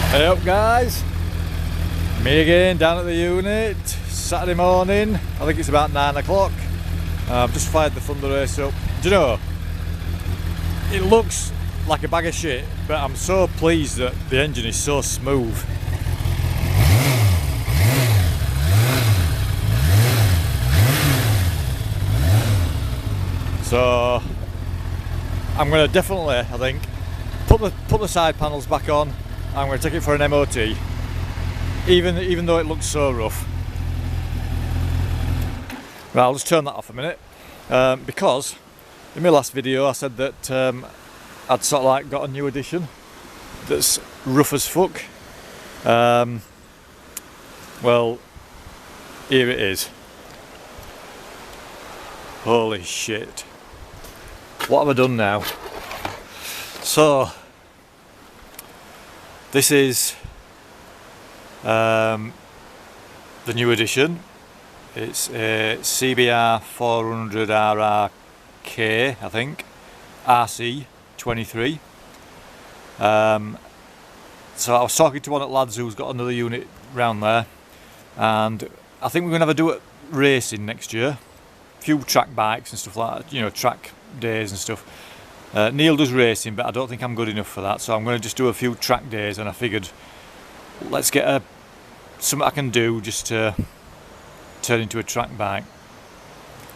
Hey up guys, me again down at the unit, Saturday morning, I think it's about 9 o'clock. I've just fired the Thunder Race up. Do you know, it looks like a bag of shit, but I'm so pleased that the engine is so smooth. So I'm going to definitely, I think, put the side panels back on. I'm going to take it for an MOT, even though it looks so rough. Right, I'll just turn that off a minute, because in my last video I said that I'd sort of like got a new edition that's rough as fuck. Well, here it is. Holy shit. What have I done now? So this is the new edition. It's a CBR400RR I think, NC23. So I was talking to one of the lads who's got another unit round there, and I think we're going to have a do it racing next year. A few track bikes and stuff like that, you know, track days and stuff. Neil does racing, but I don't think I'm good enough for that, so I'm going to just do a few track days, and I figured let's get something I can do just to turn into a track bike.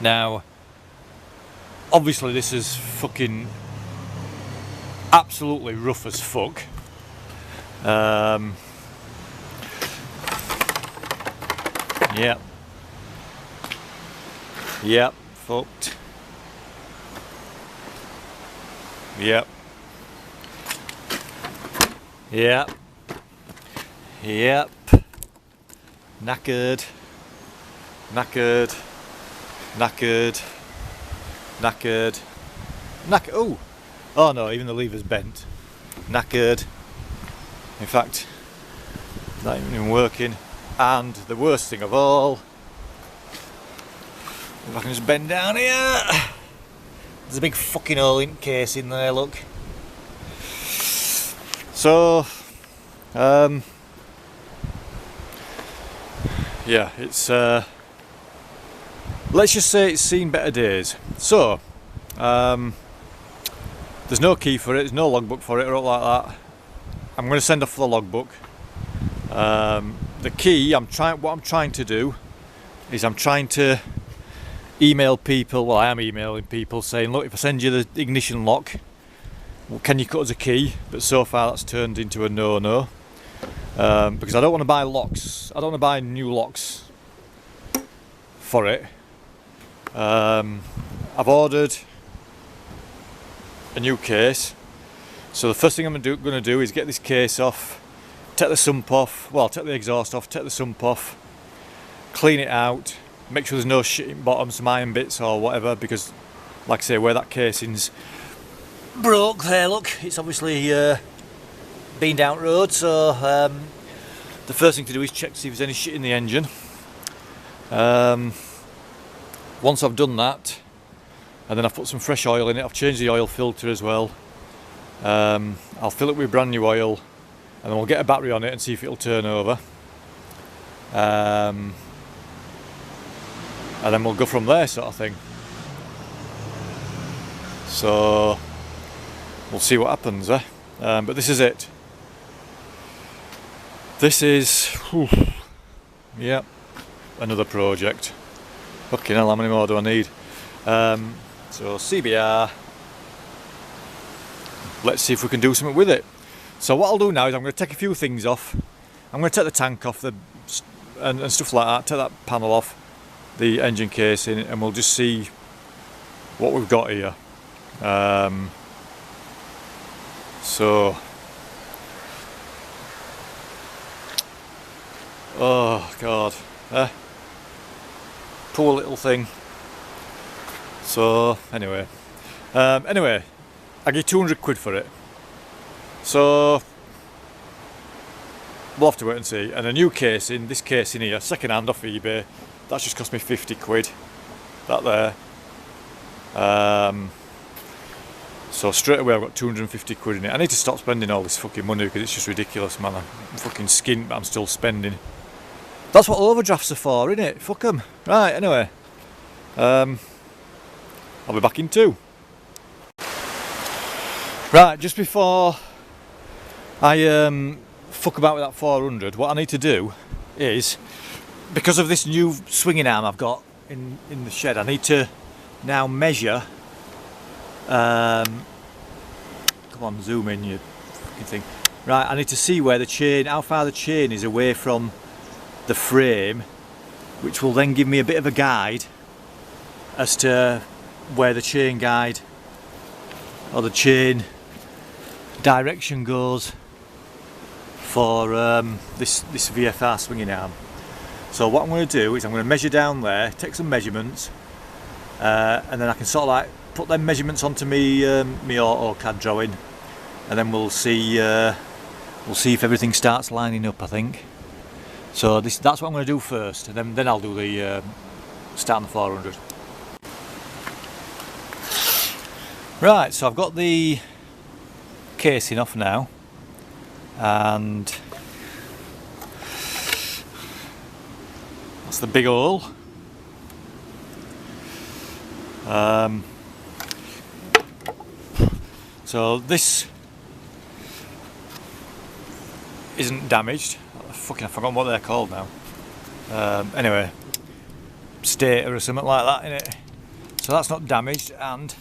Now obviously this is fucking absolutely rough as fuck. Yep, fucked. Yep. Knackered. Oh no, even the lever's bent. Knackered. In fact, not even working. And the worst thing of all, if I can just bend down here, there's a big fucking hole in case in there, look. So yeah, it's let's just say it's seen better days. So there's no key for it, there's no logbook for it or like that. I'm going to send off for the logbook. The key, what I'm trying to do is I'm trying to email people, well I am emailing people saying, look, if I send you the ignition lock, well, can you cut us a key? But so far that's turned into a no-no, because I don't want to buy locks, I don't want to buy new locks for it. I've ordered a new case, so the first thing I'm going to do is get this case off, take the sump off, well take the exhaust off, take the sump off, clean it out, make sure there's no shit in bottom, some iron bits or whatever, because like I say, where that casing's broke there, look, it's obviously been down road, so the first thing to do is check to see if there's any shit in the engine. Once I've done that, and then I've put some fresh oil in it, I've changed the oil filter as well. I'll fill it with brand new oil, and then we'll get a battery on it and see if it'll turn over. And then we'll go from there, sort of thing. So we'll see what happens, eh? But this is it. This is, yeah, another project. Fucking hell, how many more do I need? So CBR, let's see if we can do something with it. So what I'll do now is I'm going to take a few things off. I'm going to take the tank off, and stuff like that, take that panel off, the engine casing, and we'll just see what we've got here. So, oh god, poor little thing. So anyway, I get 200 quid for it, so we'll have to wait and see. And a new casing, this casing here, second hand off eBay, that's just cost me 50 quid, that there. So straight away I've got 250 quid in it. I need to stop spending all this fucking money because it's just ridiculous, man. I'm fucking skint, but I'm still spending. That's what overdrafts are for, isn't it? Fuck them. Right, anyway. I'll be back in 2. Right, just before I fuck about with that 400, what I need to do is, because of this new swinging arm I've got in the shed, I need to now measure. Come on, zoom in, you fucking thing. Right, I need to see where the chain, how far the chain is away from the frame, which will then give me a bit of a guide as to where the chain guide or the chain direction goes for this VFR swinging arm. So what I'm going to do is I'm going to measure down there, take some measurements, and then I can sort of like put them measurements onto me AutoCAD drawing, and then we'll see if everything starts lining up, I think. So that's what I'm going to do first, and then I'll do the start on the 400. Right, so I've got the casing off now, and that's the big hole. So this isn't damaged. Fucking, I've forgotten what they're called now. Anyway, stator or something like that in it. So that's not damaged, and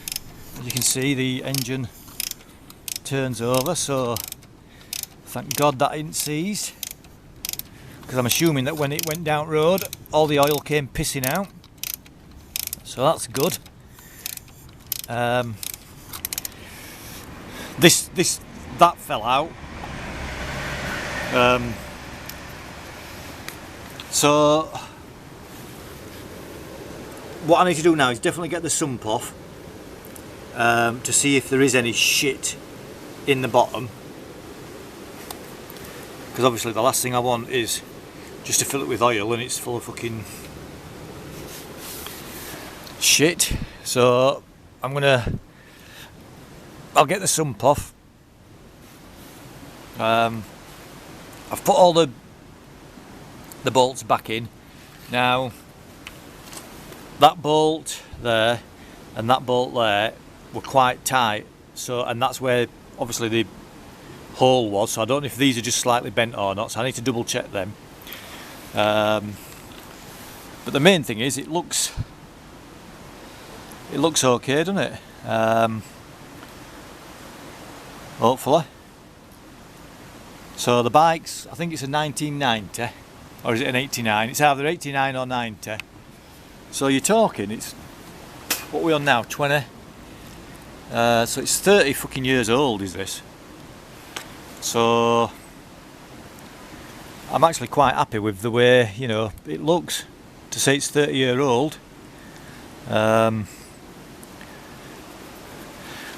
as you can see, the engine turns over. So thank God that isn't seized, because I'm assuming that when it went down road, all the oil came pissing out. So that's good. That fell out. So what I need to do now is definitely get the sump off, to see if there is any shit in the bottom, because obviously the last thing I want is just to fill it with oil and it's full of fucking shit. So I'll get the sump off. I've put all the bolts back in. Now that bolt there and that bolt there were quite tight, so, and that's where obviously the hole was, so I don't know if these are just slightly bent or not, so I need to double check them. But the main thing is it looks okay, doesn't it? Hopefully. So the bike's, I think it's a 1990, or is it an 89? It's either 89 or 90. So you're talking, it's, what are we on now, 20? So it's 30 fucking years old, is this? So I'm actually quite happy with the way, you know, it looks, to say it's 30-year-old.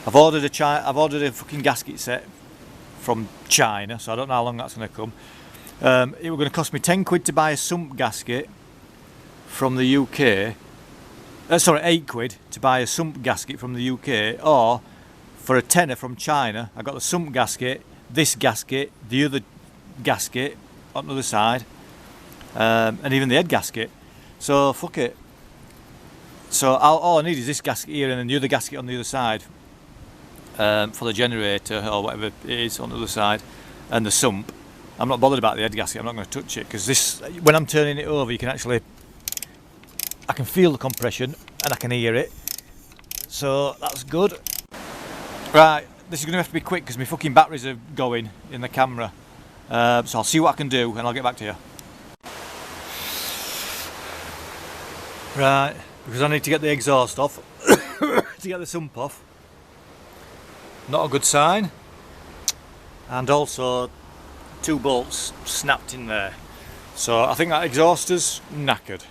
I've ordered a fucking gasket set from China, so I don't know how long that's going to come. It was going to cost me 10 quid to buy a sump gasket from the UK. Sorry, 8 quid to buy a sump gasket from the UK, or for a tenner from China, I got the sump gasket, this gasket, the other gasket on the other side, and even the head gasket. So fuck it. So all I need is this gasket here and then the other gasket on the other side, for the generator or whatever it is on the other side, and the sump. I'm not bothered about the head gasket, I'm not going to touch it, because this, when I'm turning it over, you can actually, I can feel the compression and I can hear it, so that's good. Right, this is going to have to be quick because my fucking batteries are going in the camera, so I'll see what I can do and I'll get back to you. Right, because I need to get the exhaust off to get the sump off. Not a good sign. And also 2 bolts snapped in there, so I think that exhauster's knackered.